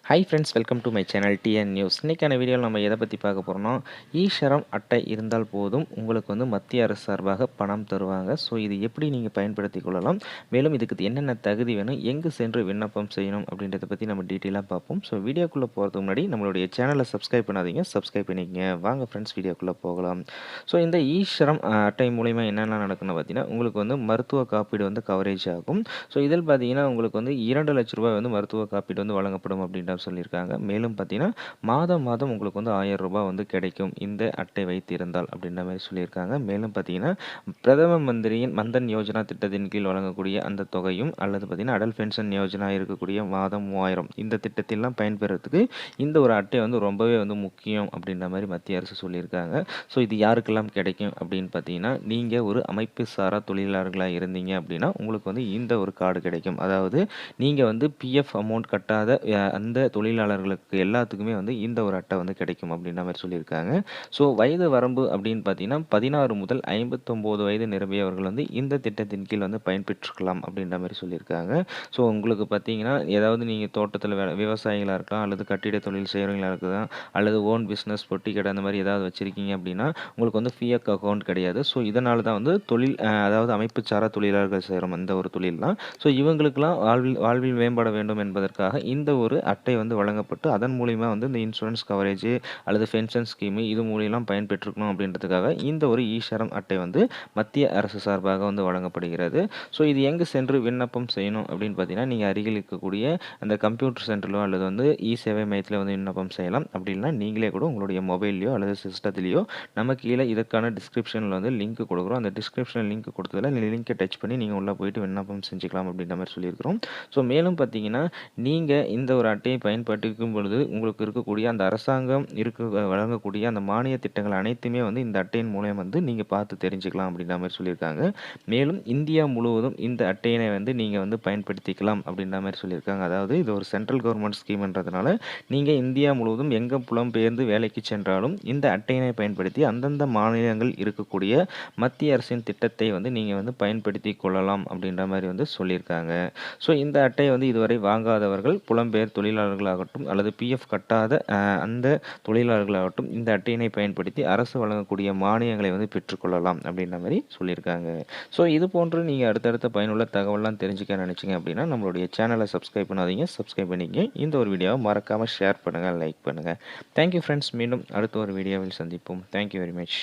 Hi friends, welcome to my channel TN news. இன்றைக்கான வீடியோவில் நம்ம எதை பற்றி பார்க்க போகிறோம்னா, ஈ-ஷரம் அட்டை இருந்தால் போதும் உங்களுக்கு வந்து மத்திய அரசு சார்பாக பணம் தருவாங்க. ஸோ இது எப்படி நீங்கள் பயன்படுத்தி கொள்ளலாம், மேலும் இதுக்கு என்னென்ன தகுதி வேணும், எங்கு சென்று விண்ணப்பம் செய்யணும் அப்படின்றத பற்றி நம்ம டீட்டெயிலாக பார்ப்போம். ஸோ வீடியோக்குள்ளே போகிறதுக்கு முன்னாடி நம்மளுடைய சேனலை சப்ஸ்கிரைப் பண்ணாதீங்க, சப்ஸ்கிரைப் பண்ணிக்கங்க. வாங்க ஃப்ரெண்ட்ஸ், வீடியோக்குள்ளே போகலாம். ஸோ இந்த ஈ-ஷரம் அட்டை மூலிமா என்னென்ன நடக்குன்னு பார்த்தீங்கன்னா, உங்களுக்கு வந்து மருத்துவ காப்பீடு வந்து கவரேஜ் ஆகும். ஸோ இதில் பார்த்தீங்கன்னா உங்களுக்கு வந்து 2 லட்ச ரூபாய் வந்து மருத்துவ காப்பீடு வந்து வழங்கப்படும் அப்படின்ற சொல்லியிருக்காங்க. மேலும் பார்த்தீங்கன்னா மாதம் மாதம் உங்களுக்கு வந்து 1000 ரூபாய் வந்து கிடைக்கும் இந்த அட்டை வைத்திருந்தால் அப்படின்ற மாதிரி சொல்லியிருக்காங்க. மேலும் பார்த்தீங்கன்னா பிரதம மந்திரியின் மந்தன் யோஜனா திட்டத்தின் கீழ் வழங்கக்கூடிய அந்த தொகையும் அல்லது பார்த்தீங்கன்னா அடல் பென்ஷன் யோஜனா இருக்கக்கூடிய மாதம் 3000 இந்த திட்டத்திலாம் பயன்பெறதுக்கு இந்த ஒரு அட்டை வந்து ரொம்பவே வந்து முக்கியம் அப்படின்ற மாதிரி மத்திய அரசு சொல்லியிருக்காங்க. ஸோ இது யாருக்கெல்லாம் கிடைக்கும் அப்படின்னு பார்த்தீங்கன்னா, நீங்கள் ஒரு அமைப்பு சாரா தொழிலாளர்களாக இருந்தீங்க அப்படின்னா உங்களுக்கு வந்து இந்த ஒரு கார்டு கிடைக்கும். அதாவது நீங்கள் வந்து பிஎஃப் அமௌண்ட் கட்டாத அந்த தொழிலாளர்களுக்கு எல்லாத்துக்குமே வந்து இந்த ஒரு அட்டை வந்து கிடைக்கும் அப்படின்ற மாதிரி சொல்லியிருக்காங்க. ஸோ வயது வரம்பு அப்படின்னு பார்த்தீங்கன்னா 16 முதல் 59 வயது நிரம்பியவர்கள் வந்து இந்த திட்டத்தின் கீழ் வந்து பயன்பெற்றுக்கலாம் அப்படின்ற மாதிரி சொல்லியிருக்காங்க. ஸோ உங்களுக்கு பார்த்தீங்கன்னா ஏதாவது நீங்கள் தோட்டத்தில் விவசாயிகளாக இருக்கலாம், அல்லது கட்டிட தொழில் செய்கிறவங்களா இருக்கலாம், அல்லது ஓன் பிஸ்னஸ் பொட்டி கடை அந்த மாதிரி ஏதாவது வச்சுருக்கீங்க அப்படின்னா உங்களுக்கு வந்து பிஎஃப் அக்கௌண்ட் கிடையாது. ஸோ இதனால தான் வந்து தொழில் அதாவது அமைப்பு சாரா தொழிலாளர்கள் செய்கிறோம் அந்த ஒரு தொழில்லாம். ஸோ இவங்களுக்கெல்லாம் வாழ்வில் மேம்பட வேண்டும் என்பதற்காக இந்த ஒரு அட்டை வந்து வழங்கப்பட்டு அதன் மூலிமா வந்து இந்த இன்சூரன்ஸ் கவரேஜ் அல்லது பென்ஷன் ஸ்கீமு இது மூலியெல்லாம் பயன்பெற்றுக்கணும் அப்படின்றதுக்காக இந்த ஒரு ஈ-ஷரம் அட்டை வந்து மத்திய அரசு சார்பாக வந்து வழங்கப்படுகிறது. ஸோ இது எங்கு சென்று விண்ணப்பம் செய்யணும் அப்படின்னு பார்த்தீங்கன்னா, நீங்கள் அருகில் இருக்கக்கூடிய அந்த கம்ப்யூட்டர் சென்டரிலோ அல்லது வந்து இ சேவை மையத்தில் வந்து விண்ணப்பம் செய்யலாம். அப்படி இல்லைனா நீங்களே கூட உங்களுடைய மொபைல்லையோ அல்லது சிஸ்டத்துலேயோ நம்ம கீழே இதற்கான டிஸ்கிரிப்ஷனில் வந்து லிங்க் கொடுக்குறோம். அந்த டிஸ்கிரிப்ஷனில் லிங்க் கொடுத்ததில் லிங்கை டச் பண்ணி நீங்கள் உள்ளே போயிட்டு விண்ணப்பம் செஞ்சுக்கலாம் அப்படின்ற மாதிரி சொல்லியிருக்கிறோம். ஸோ மேலும் பார்த்தீங்கன்னா, நீங்கள் இந்த ஒரு அட்டையை பயன்படுத்திக்கும் பொழுது உங்களுக்கு இருக்கக்கூடிய அந்த அரசாங்கம் வழங்கக்கூடிய அந்த மானிய திட்டங்கள் அனைத்துமே வந்து இந்த அட்டையின் மூலம் வந்து நீங்கள் பார்த்து தெரிஞ்சுக்கலாம் அப்படின்ற மாதிரி சொல்லியிருக்காங்க. மேலும் இந்தியா முழுவதும் இந்த அட்டையினை வந்து நீங்கள் வந்து பயன்படுத்திக்கலாம் அப்படின்ற மாதிரி சொல்லியிருக்காங்க. அதாவது இது ஒரு சென்ட்ரல் கவர்மெண்ட் ஸ்கீம்ன்றதுனால நீங்கள் இந்தியா முழுவதும் எங்கே புலம்பெயர்ந்து வேலைக்கு சென்றாலும் இந்த அட்டையினை பயன்படுத்தி அந்தந்த மாநிலங்கள் இருக்கக்கூடிய மத்திய அரசின் திட்டத்தை வந்து நீங்கள் வந்து பயன்படுத்தி கொள்ளலாம் அப்படின்ற மாதிரி வந்து சொல்லியிருக்காங்க. ஸோ இந்த அட்டையை வந்து இதுவரை வாங்காதவர்கள் புலம்பெயர் தொழிலாளர்களாகட்டும் அல்லது பிஎஃப் கட்டாத அந்த தொழிலாளர்களாகட்டும் இந்த அட்டையினை பயன்படுத்தி அரசு வழங்கக்கூடிய மானியங்களை வந்து பெற்றுக்கொள்ளலாம் அப்படின்ற மாதிரி சொல்லியிருக்காங்க. ஸோ இது போன்று நீங்கள் அடுத்தடுத்த பயனுள்ள தகவலாம் தெரிஞ்சுக்க நினச்சிங்க அப்படின்னா நம்மளுடைய சேனலை சப்ஸ்கிரைப் பண்ணாதீங்க, சப்ஸ்கிரைப் பண்ணிக்கங்க. இந்த ஒரு வீடியோவை மறக்காமல் ஷேர் பண்ணுங்கள், லைக் பண்ணுங்கள். Thank you friends. மீண்டும் அடுத்த ஒரு வீடியோவில் சந்திப்போம். Thank you very much.